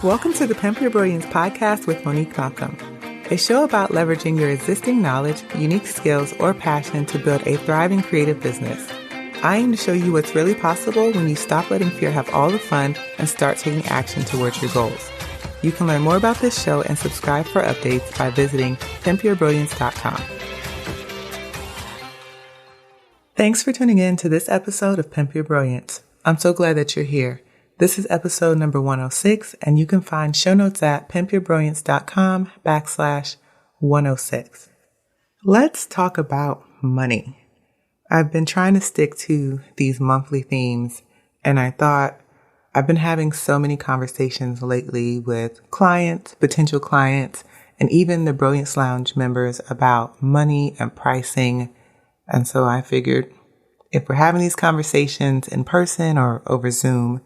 Welcome to the Pimp Your Brilliance podcast with Monique Malcolm, a show about leveraging your existing knowledge, unique skills, or passion to build a thriving creative business. I aim to show you what's really possible when you stop letting fear have all the fun and start taking action towards your goals. You can learn more about this show and subscribe for updates by visiting pimpyourbrilliance.com. Thanks for tuning in to this episode of Pimp Your Brilliance. I'm so glad that you're here. This is episode number 106, and you can find show notes at pimpyourbrilliance.com/106. Let's talk about money. I've been trying to stick to these monthly themes, and I thought I've been having so many conversations lately with clients, potential clients, and even the Brilliance Lounge members about money and pricing. And so I figured if we're having these conversations in person or over Zoom,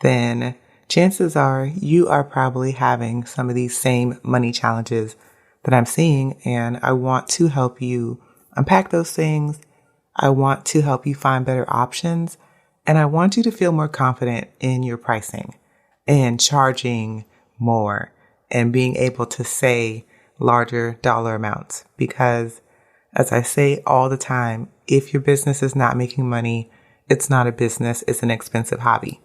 then chances are you are probably having some of these same money challenges that I'm seeing. And I want to help you unpack those things. I want to help you find better options. And I want you to feel more confident in your pricing and charging more and being able to say larger dollar amounts. Because as I say all the time, if your business is not making money, it's not a business, it's an expensive hobby.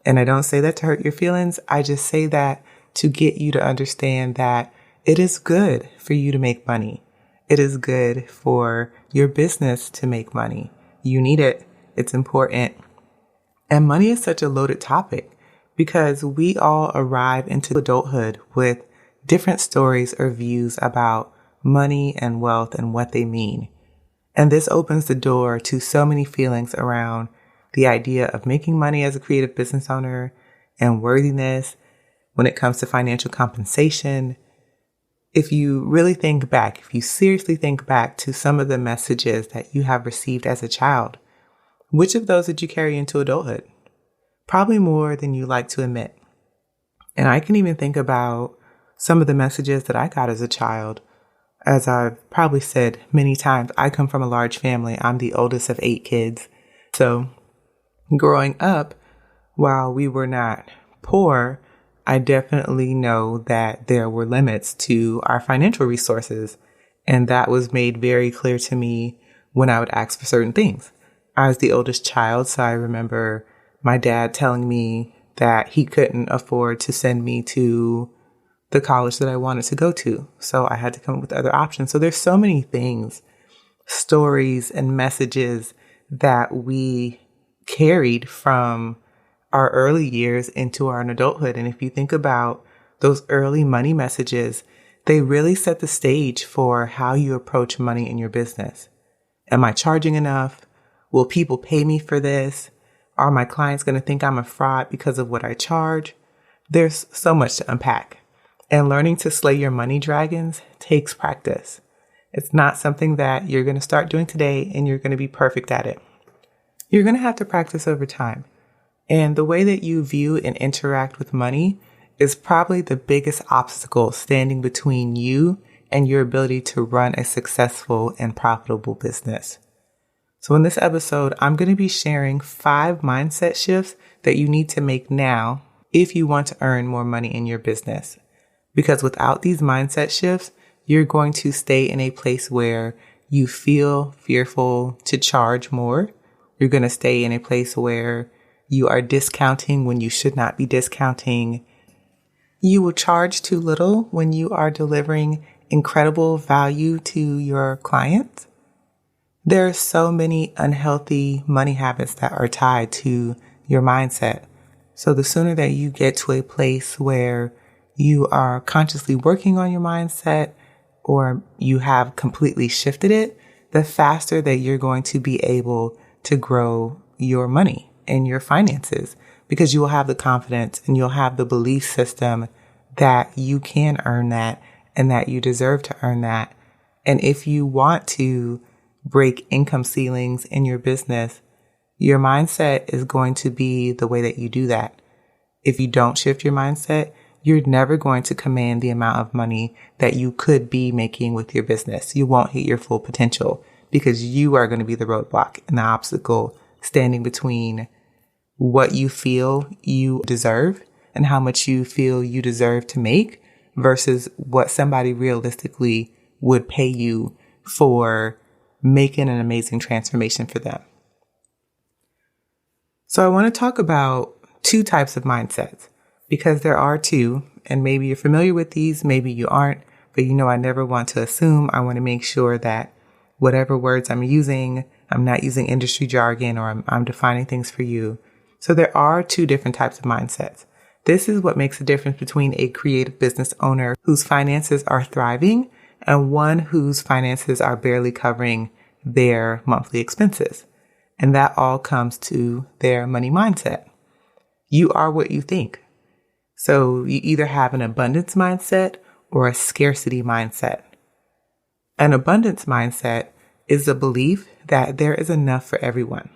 And I don't say that to hurt your feelings. I just say that to get you to understand that it is good for you to make money. It is good for your business to make money. You need it. It's important. And money is such a loaded topic because we all arrive into adulthood with different stories or views about money and wealth and what they mean. And this opens the door to so many feelings around the idea of making money as a creative business owner and worthiness when it comes to financial compensation. If you really think back, if you seriously think back to some of the messages that you have received as a child, which of those did you carry into adulthood? Probably more than you like to admit. And I can even think about some of the messages that I got as a child. As I've probably said many times, I come from a large family. I'm the oldest of 8 kids. So growing up, while we were not poor, I definitely know that there were limits to our financial resources. And that was made very clear to me when I would ask for certain things. I was the oldest child, so I remember my dad telling me that he couldn't afford to send me to the college that I wanted to go to. So I had to come up with other options. So there's so many things, stories and messages that we carried from our early years into our adulthood. And if you think about those early money messages, they really set the stage for how you approach money in your business. Am I charging enough? Will people pay me for this? Are my clients going to think I'm a fraud because of what I charge? There's so much to unpack. And learning to slay your money dragons takes practice. It's not something that you're going to start doing today and you're going to be perfect at it. You're going to have to practice over time. And the way that you view and interact with money is probably the biggest obstacle standing between you and your ability to run a successful and profitable business. So in this episode, I'm going to be sharing 5 mindset shifts that you need to make now if you want to earn more money in your business. Because without these mindset shifts, you're going to stay in a place where you feel fearful to charge more. You're going to stay in a place where you are discounting when you should not be discounting. You will charge too little when you are delivering incredible value to your clients. There are so many unhealthy money habits that are tied to your mindset. So the sooner that you get to a place where you are consciously working on your mindset or you have completely shifted it, the faster that you're going to be able to grow your money and your finances, because you will have the confidence and you'll have the belief system that you can earn that and that you deserve to earn that. And if you want to break income ceilings in your business, your mindset is going to be the way that you do that. If you don't shift your mindset, you're never going to command the amount of money that you could be making with your business. You won't hit your full potential because you are going to be the roadblock and the obstacle standing between what you feel you deserve and how much you feel you deserve to make versus what somebody realistically would pay you for making an amazing transformation for them. So I want to talk about two types of mindsets because there are two, and maybe you're familiar with these, maybe you aren't, but I never want to assume. I want to make sure that whatever words I'm using, I'm not using industry jargon or I'm defining things for you. So there are two different types of mindsets. This is what makes the difference between a creative business owner whose finances are thriving and one whose finances are barely covering their monthly expenses. And that all comes to their money mindset. You are what you think. So you either have an abundance mindset or a scarcity mindset. An abundance mindset is the belief that there is enough for everyone.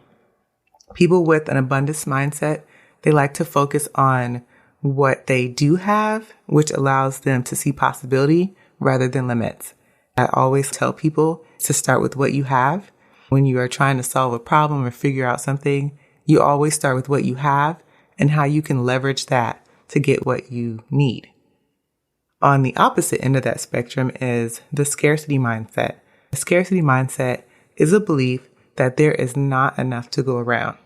People with an abundance mindset, they like to focus on what they do have, which allows them to see possibility rather than limits. I always tell people to start with what you have. When you are trying to solve a problem or figure out something, you always start with what you have and how you can leverage that to get what you need. On the opposite end of that spectrum is the scarcity mindset. The scarcity mindset is a belief that there is not enough to go around.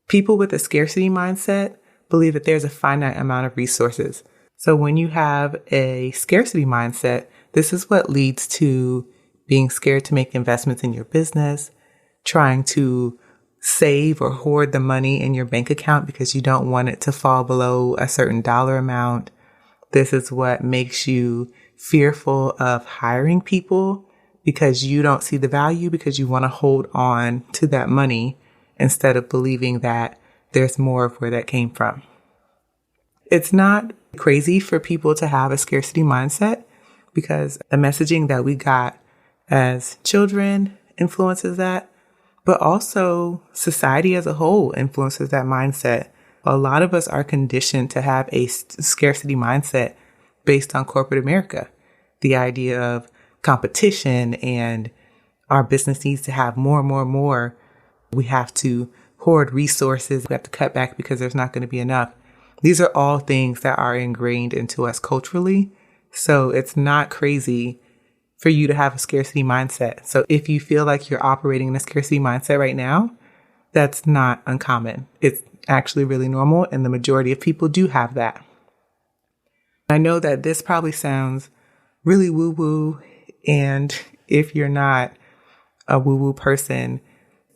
People with a scarcity mindset believe that there's a finite amount of resources. So when you have a scarcity mindset, this is what leads to being scared to make investments in your business, trying to save or hoard the money in your bank account because you don't want it to fall below a certain dollar amount. This is what makes you fearful of hiring people because you don't see the value because you want to hold on to that money instead of believing that there's more of where that came from. It's not crazy for people to have a scarcity mindset because the messaging that we got as children influences that, but also society as a whole influences that mindset. A lot of us are conditioned to have a scarcity mindset based on corporate America. The idea of competition and our business needs to have more and more and more. We have to hoard resources. We have to cut back because there's not going to be enough. These are all things that are ingrained into us culturally. So it's not crazy for you to have a scarcity mindset. So if you feel like you're operating in a scarcity mindset right now, that's not uncommon. It's actually really normal, and the majority of people do have that. I know that this probably sounds really woo-woo, and if you're not a woo-woo person,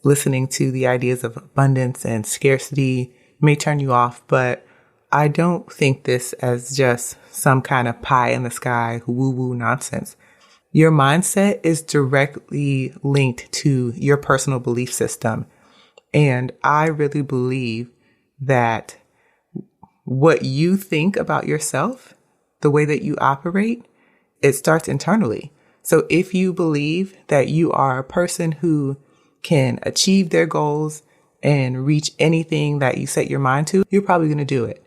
listening to the ideas of abundance and scarcity may turn you off, but I don't think this as just some kind of pie in the sky woo-woo nonsense. Your mindset is directly linked to your personal belief system. And I really believe that what you think about yourself, the way that you operate, it starts internally. So if you believe that you are a person who can achieve their goals and reach anything that you set your mind to, you're probably going to do it.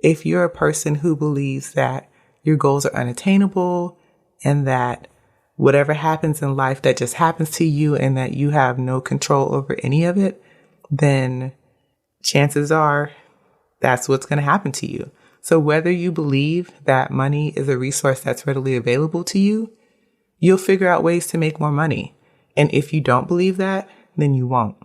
If you're a person who believes that your goals are unattainable and that whatever happens in life that just happens to you and that you have no control over any of it, then chances are that's what's going to happen to you. So whether you believe that money is a resource that's readily available to you, you'll figure out ways to make more money. And if you don't believe that, then you won't.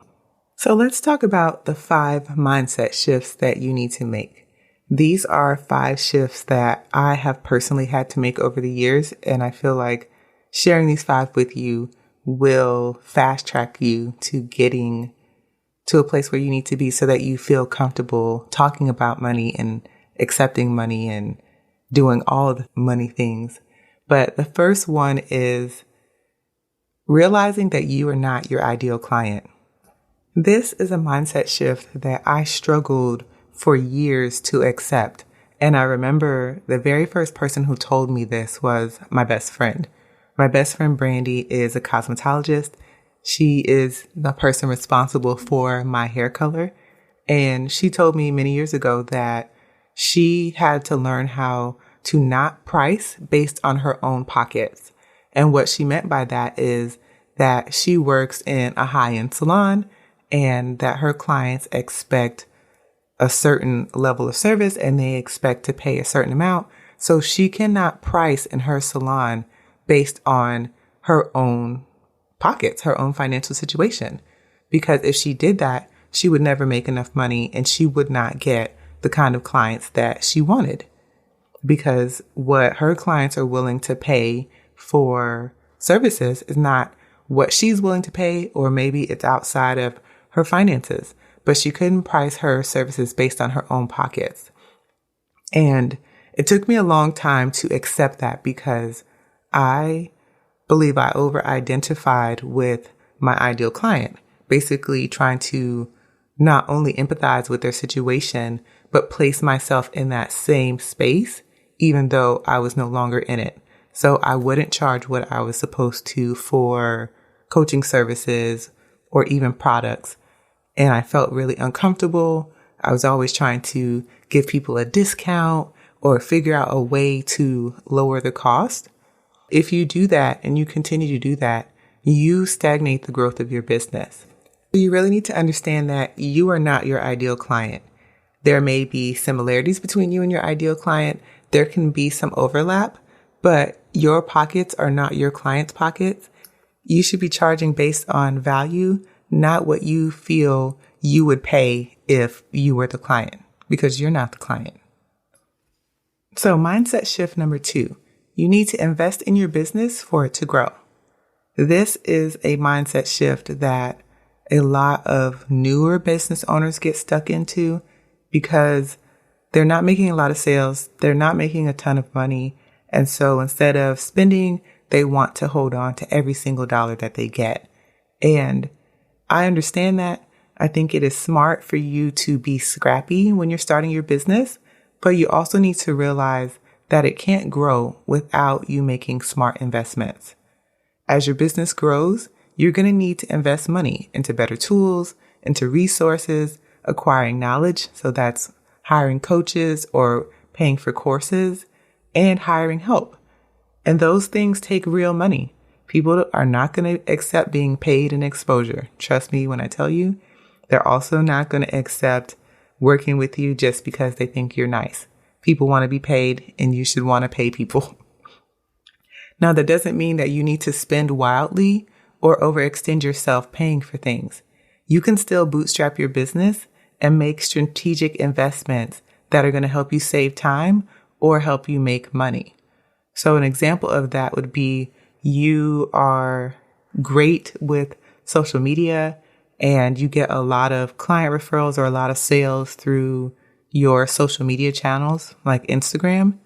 So let's talk about the 5 mindset shifts that you need to make. These are 5 shifts that I have personally had to make over the years, and I feel like sharing these 5 with you will fast track you to getting to a place where you need to be so that you feel comfortable talking about money and accepting money and doing all of the money things. But the first one is realizing that you are not your ideal client. This is a mindset shift that I struggled for years to accept. And I remember the very first person who told me this was my best friend. My best friend, Brandy, is a cosmetologist. She is the person responsible for my hair color. And she told me many years ago that she had to learn how to not price based on her own pockets. And what she meant by that is that she works in a high-end salon and that her clients expect a certain level of service and they expect to pay a certain amount. So she cannot price in her salon based on her own pockets, her own financial situation. Because if she did that, she would never make enough money and she would not get the kind of clients that she wanted. Because what her clients are willing to pay for services is not what she's willing to pay, or maybe it's outside of her finances. But she couldn't price her services based on her own pockets. And it took me a long time to accept that because I believe I over-identified with my ideal client, basically trying to not only empathize with their situation, but place myself in that same space, even though I was no longer in it. So I wouldn't charge what I was supposed to for coaching services or even products. And I felt really uncomfortable. I was always trying to give people a discount or figure out a way to lower the cost. If you do that and you continue to do that, you stagnate the growth of your business. You really need to understand that you are not your ideal client. There may be similarities between you and your ideal client. There can be some overlap, but your pockets are not your client's pockets. You should be charging based on value, not what you feel you would pay if you were the client, because you're not the client. So mindset shift number 2, you need to invest in your business for it to grow. This is a mindset shift that a lot of newer business owners get stuck into because they're not making a lot of sales. They're not making a ton of money. And so instead of spending, they want to hold on to every single dollar that they get. And I understand that. I think it is smart for you to be scrappy when you're starting your business, but you also need to realize that it can't grow without you making smart investments. As your business grows, you're going to need to invest money into better tools, into resources, acquiring knowledge. So that's hiring coaches or paying for courses and hiring help. And those things take real money. People are not going to accept being paid in exposure. Trust me when I tell you, they're also not going to accept working with you just because they think you're nice. People want to be paid and you should want to pay people. Now, that doesn't mean that you need to spend wildly or overextend yourself paying for things. You can still bootstrap your business and make strategic investments that are going to help you save time or help you make money. So an example of that would be you are great with social media and you get a lot of client referrals or a lot of sales through your social media channels like Instagram.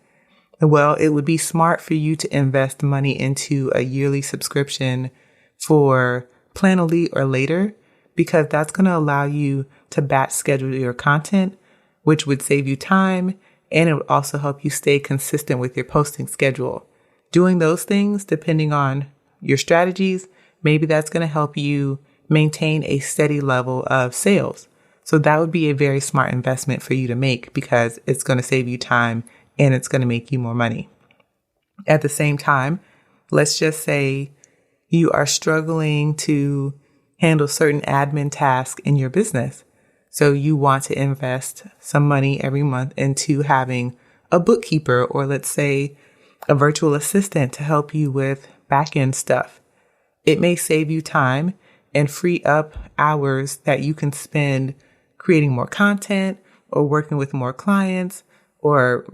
Well, it would be smart for you to invest money into a yearly subscription for Planoly or later, because that's going to allow you to batch schedule your content, which would save you time. And it would also help you stay consistent with your posting schedule. Doing those things, depending on your strategies, maybe that's going to help you maintain a steady level of sales. So that would be a very smart investment for you to make because it's going to save you time and it's going to make you more money. At the same time, let's just say you are struggling to handle certain admin tasks in your business. So you want to invest some money every month into having a bookkeeper or let's say a virtual assistant to help you with back-end stuff. It may save you time and free up hours that you can spend creating more content or working with more clients or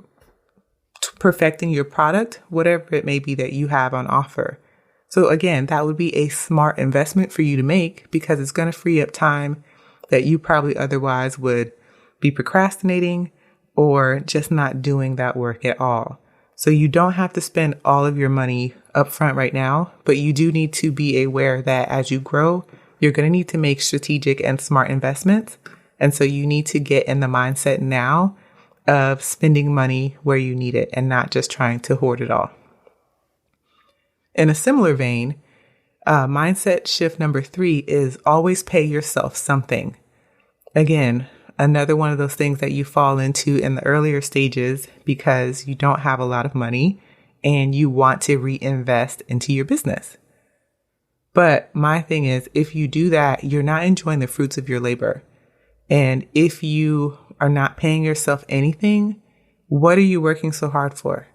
perfecting your product, whatever it may be that you have on offer. So again, that would be a smart investment for you to make because it's going to free up time that you probably otherwise would be procrastinating or just not doing that work at all. So you don't have to spend all of your money upfront right now, but you do need to be aware that as you grow, you're going to need to make strategic and smart investments. And so you need to get in the mindset now of spending money where you need it and not just trying to hoard it all. In a similar vein, mindset shift number 3 is always pay yourself something. Again, another one of those things that you fall into in the earlier stages because you don't have a lot of money and you want to reinvest into your business. But my thing is, if you do that, you're not enjoying the fruits of your labor. And if you are not paying yourself anything, what are you working so hard for?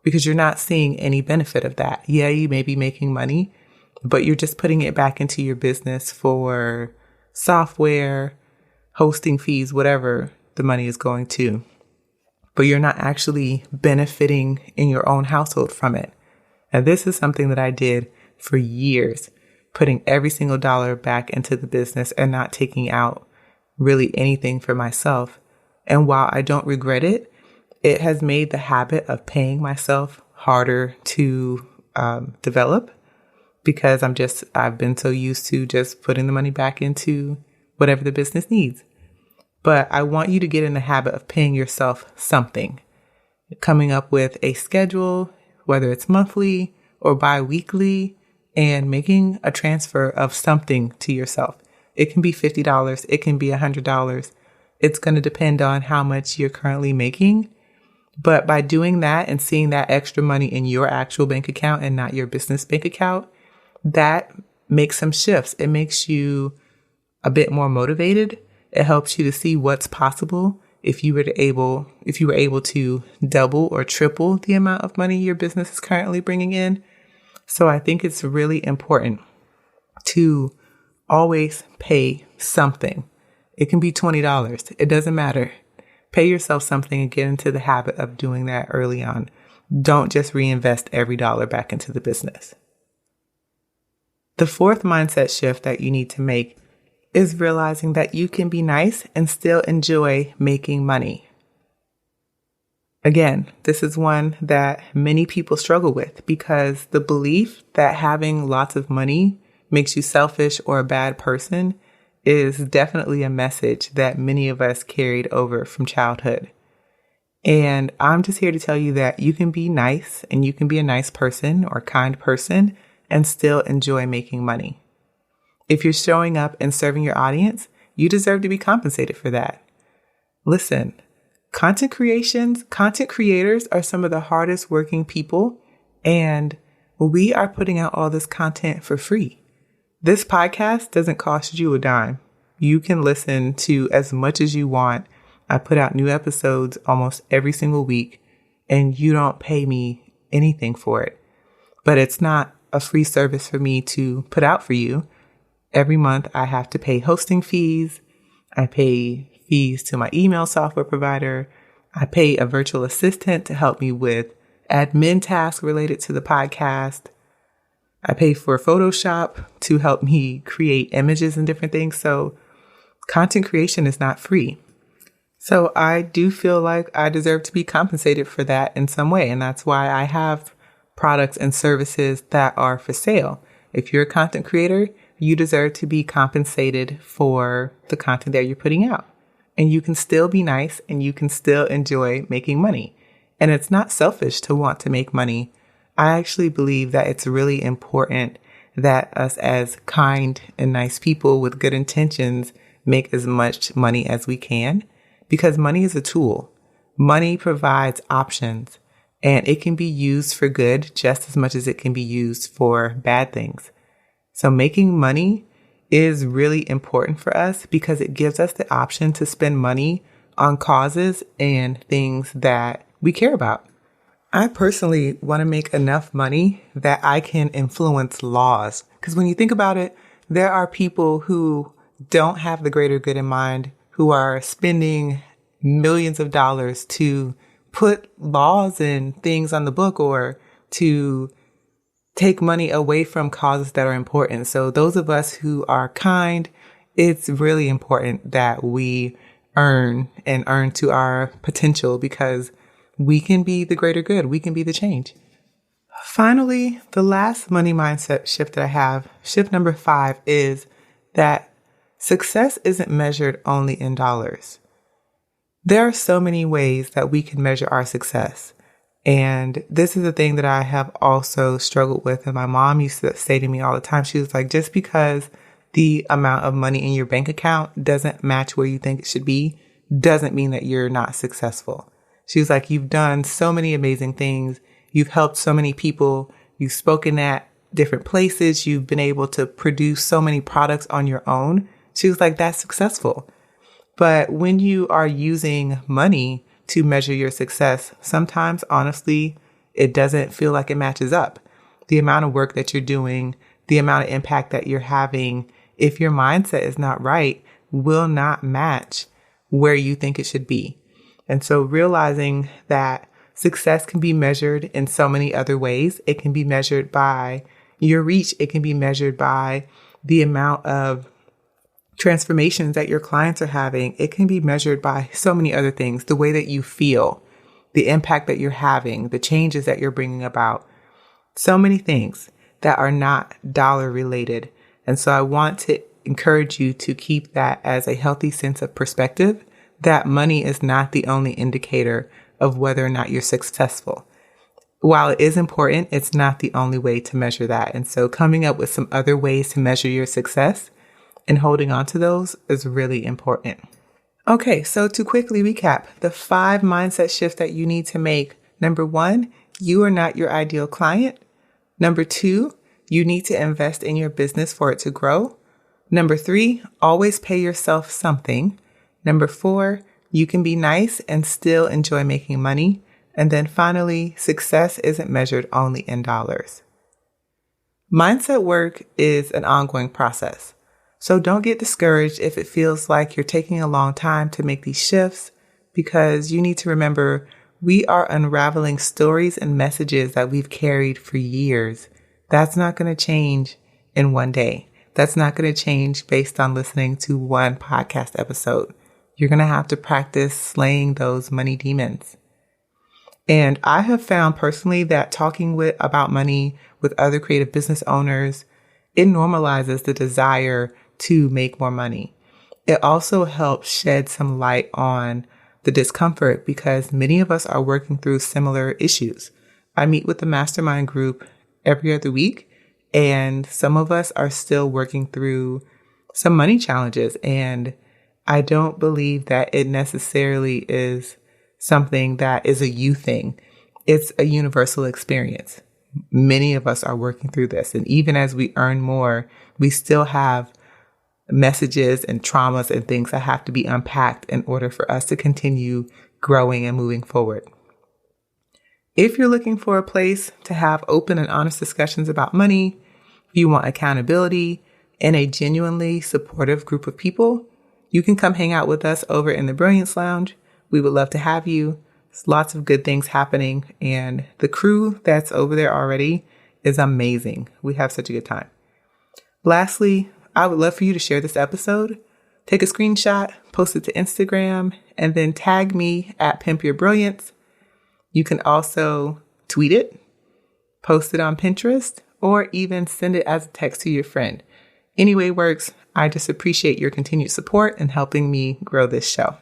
Because you're not seeing any benefit of that. Yeah, you may be making money, but you're just putting it back into your business for software, hosting fees, whatever the money is going to. But you're not actually benefiting in your own household from it. And this is something that I did for years, putting every single dollar back into the business and not taking out really anything for myself. And while I don't regret it, it has made the habit of paying myself harder to develop, because I've been so used to just putting the money back into whatever the business needs. But I want you to get in the habit of paying yourself something, coming up with a schedule, whether it's monthly or bi-weekly, and making a transfer of something to yourself. It can be $50. It can be $100. It's going to depend on how much you're currently making. But by doing that and seeing that extra money in your actual bank account and not your business bank account, that makes some shifts. It makes you a bit more motivated. It helps you to see what's possible if you were able to double or triple the amount of money your business is currently bringing in. So I think it's really important to always pay something. It can be $20. It doesn't matter. Pay yourself something and get into the habit of doing that early on. Don't just reinvest every dollar back into the business. The fourth mindset shift that you need to make is realizing that you can be nice and still enjoy making money. Again, this is one that many people struggle with, because the belief that having lots of money makes you selfish or a bad person is definitely a message that many of us carried over from childhood. And I'm just here to tell you that you can be nice and you can be a nice person or kind person and still enjoy making money. If you're showing up and serving your audience, you deserve to be compensated for that. Listen, content creators are some of the hardest working people, and we are putting out all this content for free. This podcast doesn't cost you a dime. You can listen to as much as you want. I put out new episodes almost every single week, and you don't pay me anything for it. But it's not a free service for me to put out for you. Every month I have to pay hosting fees. I pay fees to my email software provider. I pay a virtual assistant to help me with admin tasks related to the podcast. I pay for Photoshop to help me create images and different things. So content creation is not free. So I do feel like I deserve to be compensated for that in some way. And that's why I have products and services that are for sale. If you're a content creator, you deserve to be compensated for the content that you're putting out. And you can still be nice and you can still enjoy making money. And it's not selfish to want to make money. I actually believe that it's really important that us as kind and nice people with good intentions make as much money as we can, because money is a tool. Money provides options, and it can be used for good just as much as it can be used for bad things. So making money is really important for us because it gives us the option to spend money on causes and things that we care about. I personally want to make enough money that I can influence laws. Because when you think about it, there are people who don't have the greater good in mind, who are spending millions of dollars to put laws and things on the book or to take money away from causes that are important. So those of us who are kind, it's really important that we earn to our potential, because we can be the greater good. We can be the change. Finally, the last money mindset shift that I have, shift number 5, is that success isn't measured only in dollars. There are so many ways that we can measure our success. And this is a thing that I have also struggled with. And my mom used to say to me all the time, she was like, just because the amount of money in your bank account doesn't match where you think it should be, doesn't mean that you're not successful. She was like, you've done so many amazing things. You've helped so many people. You've spoken at different places. You've been able to produce so many products on your own. She was like, that's successful. But when you are using money to measure your success, sometimes, honestly, it doesn't feel like it matches up. The amount of work that you're doing, the amount of impact that you're having, if your mindset is not right, will not match where you think it should be. And so realizing that success can be measured in so many other ways. It can be measured by your reach. It can be measured by the amount of transformations that your clients are having. It can be measured by so many other things, the way that you feel, the impact that you're having, the changes that you're bringing about, so many things that are not dollar related. And so I want to encourage you to keep that as a healthy sense of perspective, that money is not the only indicator of whether or not you're successful. While it is important, it's not the only way to measure that. And so coming up with some other ways to measure your success and holding on to those is really important. Okay, so to quickly recap, the 5 mindset shifts that you need to make. Number 1, you are not your ideal client. Number 2, you need to invest in your business for it to grow. Number 3, always pay yourself something. Number 4, you can be nice and still enjoy making money. And then finally, success isn't measured only in dollars. Mindset work is an ongoing process. So don't get discouraged if it feels like you're taking a long time to make these shifts, because you need to remember we are unraveling stories and messages that we've carried for years. That's not going to change in one day. That's not going to change based on listening to one podcast episode. You're going to have to practice slaying those money demons. And I have found personally that talking about money with other creative business owners, it normalizes the desire to make more money. It also helps shed some light on the discomfort because many of us are working through similar issues. I meet with the mastermind group every other week, and some of us are still working through some money challenges. And I don't believe that it necessarily is something that is a you thing. It's a universal experience. Many of us are working through this. And even as we earn more, we still have messages and traumas and things that have to be unpacked in order for us to continue growing and moving forward. If you're looking for a place to have open and honest discussions about money, if you want accountability and a genuinely supportive group of people, you can come hang out with us over in the Brilliance Lounge. We would love to have you. There's lots of good things happening, and the crew that's over there already is amazing. We have such a good time. Lastly, I would love for you to share this episode. Take a screenshot, post it to Instagram, and then tag me at Pimp Your Brilliance. You can also tweet it, post it on Pinterest, or even send it as a text to your friend. Any way works. I just appreciate your continued support and helping me grow this show.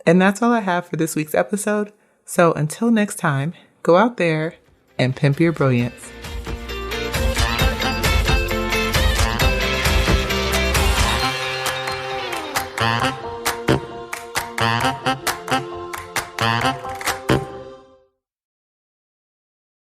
And that's all I have for this week's episode. So until next time, go out there and pimp your brilliance.